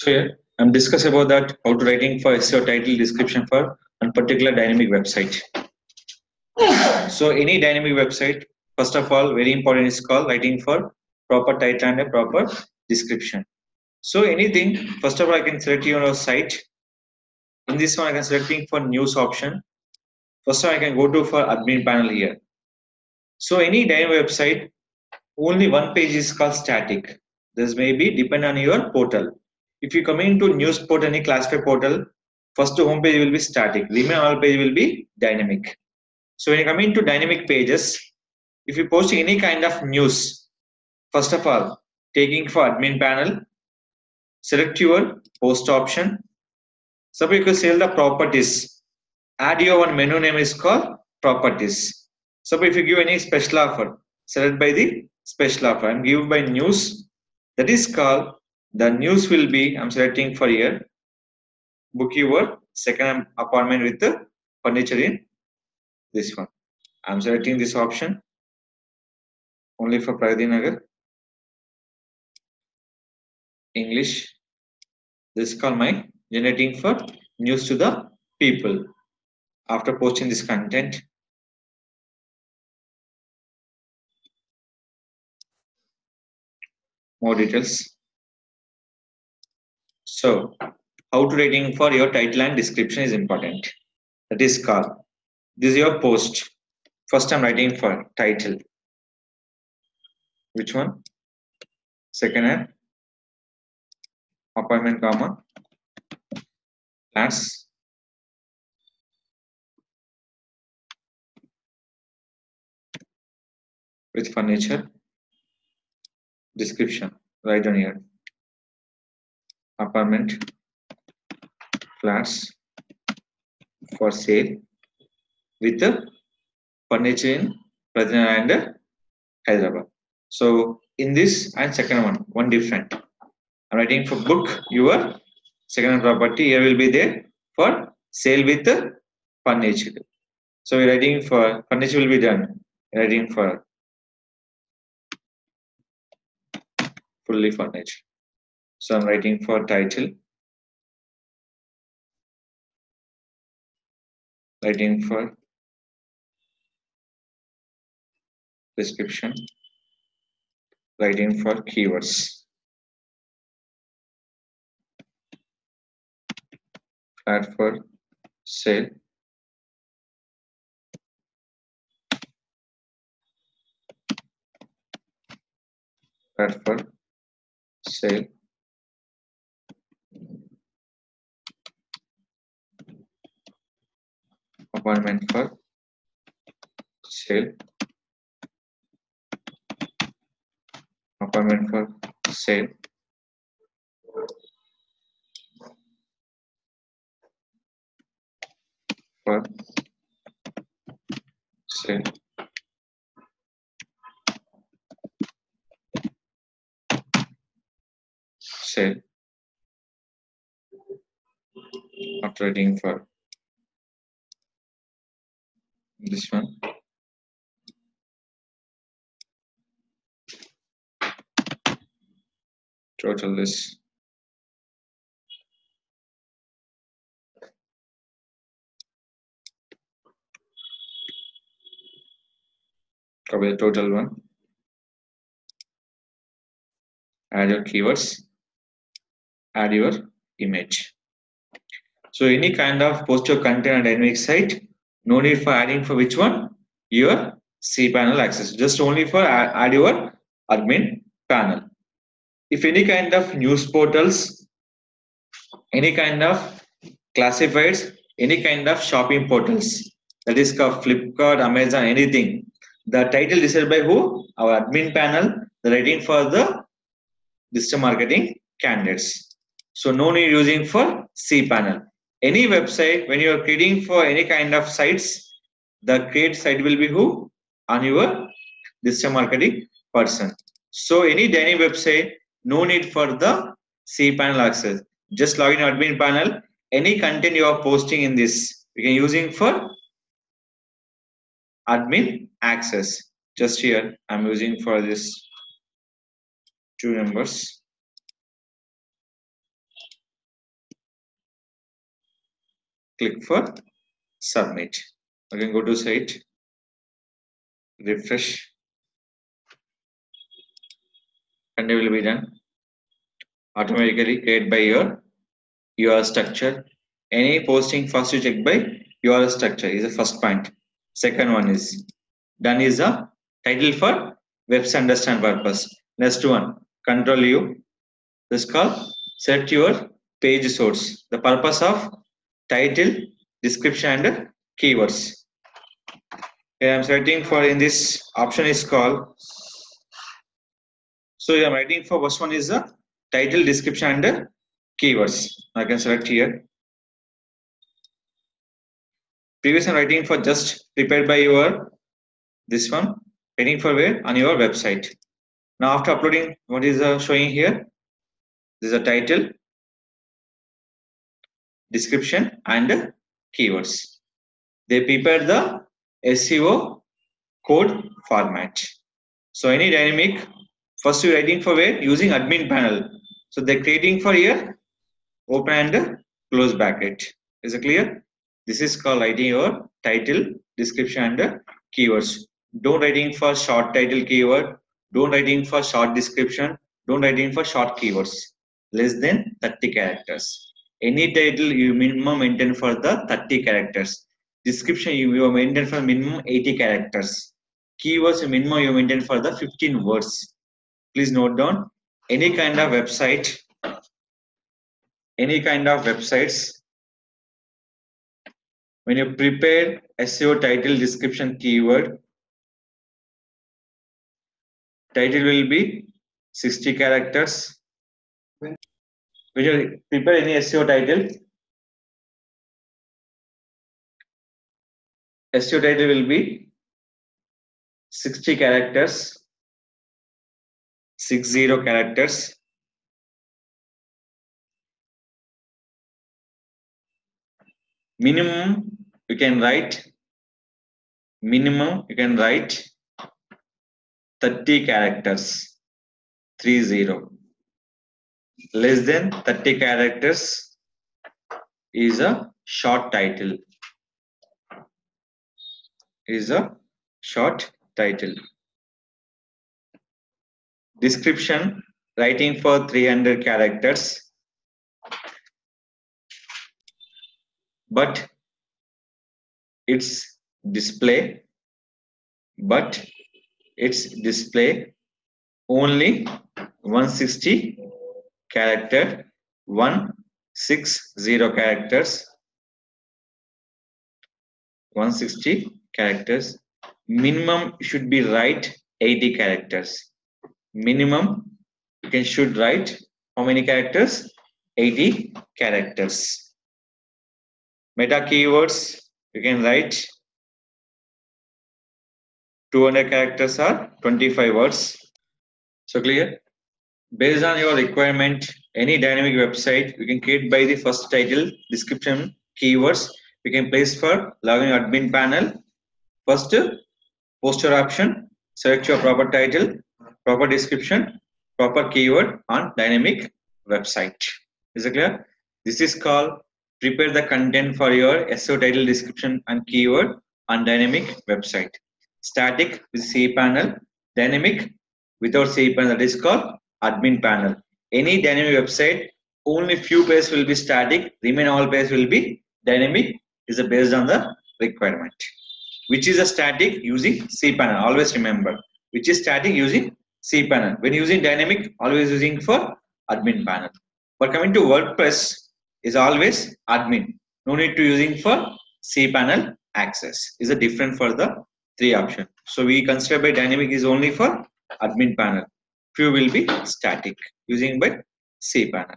So here I'm discussing about that how to writing for SEO title description for a particular dynamic website. So any dynamic website, first of all, very important is called writing for proper title and a proper description. So anything, first of all, I can select your site. In this one, I can selecting for news option. First of all, I can go to for admin panel here. So any dynamic website, only one page is called static. This may be depend on your portal. If you come into news portal, any classified portal, first home page will be static. Remaining all page will be dynamic. So when you come into dynamic pages, if you post any kind of news, first of all, taking for admin panel, select your post option. So you can select the properties. Add your one menu name is called properties. So if you give any special offer, select by the special offer. I'm give by news. That is called the news will be. I'm selecting for here. Book your second appointment with the furniture in this one. I'm selecting this option only for Pragati Nagar. English. This is called my generating for news to the people. After posting this content, more details. So, how to writing for your title and description is important. That is called. This is your post. First, I'm writing for title. Which one? Second and appointment, comma, flats, with furniture. Description. Right on here. Apartment, flats for sale with the furniture in Pradina and Hyderabad. So in this and second one different. I'm writing for book your second property. Here will be there for sale with the furniture. So we're writing for furniture will be done. We're writing for fully furnished. So I'm writing for title. Writing for description. Writing for keywords. Flat for sale. Flat for sale. Appointment for sale. Appointment for sale. For sale. Sale. After writing for this one. Total this. Copy the total one. Add your keywords. Add your image. So any kind of post your content on dynamic site, no need for adding for which one? Your cPanel access. Just only for add your admin panel. If any kind of news portals, any kind of classifieds, any kind of shopping portals, that is called Flipkart, Amazon, anything. The title decided by who? Our admin panel, the writing for the digital marketing candidates. So no need using for cPanel. Any website, when you are creating for any kind of sites, the create site will be who? On your digital marketing person. So any dynamic website, no need for the cPanel access. Just log in admin panel. Any content you are posting in this, you can using for admin access. Just here, I'm using for this 2 numbers. click for submit. Again, go to site, refresh, and it will be done automatically created by your URL structure. Any posting first you check by URL structure is the first point. Second one is done is the title for website understand purpose. Next one, control U. This call select your page source. The purpose of title, description and keywords. Here I am selecting for in this option is called. So I am writing for first one is the title, description and keywords. I can select here. Previous I'm writing for just prepared by your this one. Writing for where on your website. Now after uploading, what is showing here? This is a title, description and keywords. They prepare the SEO code format. So any dynamic, first you're writing for where using admin panel. So they're creating for here, open and close bracket. Is it clear? This is called writing your title, description and keywords. Don't writing for short title keyword. Don't writing for short description. Don't writing for short keywords. Less than 30 characters. Any title you minimum maintain for the 30 characters. Description you maintain for minimum 80 characters. Keywords minimum you maintain for the 15 words. Please note down any kind of website, any kind of websites. When you prepare SEO title, description, keyword, title will be 60 characters. When you prepare any SEO title, SEO title will be 60 characters, 60 characters. Minimum you can write 30 characters, 30. Less than 30 characters is a short title. Description writing for 300 characters, but its display only 160 character, 160 characters, 160 characters. Minimum should be write 80 characters. Minimum you should write how many characters? 80 characters. Meta keywords you can write 200 characters or 25 words. So clear? Based on your requirement, any dynamic website you can create by the first title, description, keywords. You can place for login admin panel. First, poster option. Select your proper title, proper description, proper keyword on dynamic website. Is it clear? This is called prepare the content for your SEO title, description and keyword on dynamic website. Static with cPanel, dynamic without cPanel, that is called admin panel. Any dynamic website, only few pages will be static, remain all pages will be dynamic. Is based on the requirement. Which is a static using cPanel. Always remember, which is static using cPanel. When using dynamic, always using for admin panel. But coming to WordPress is always admin. No need to using for cPanel access. Is a different for the three option. So we consider by dynamic is only for admin panel. Few will be static using by cPanel.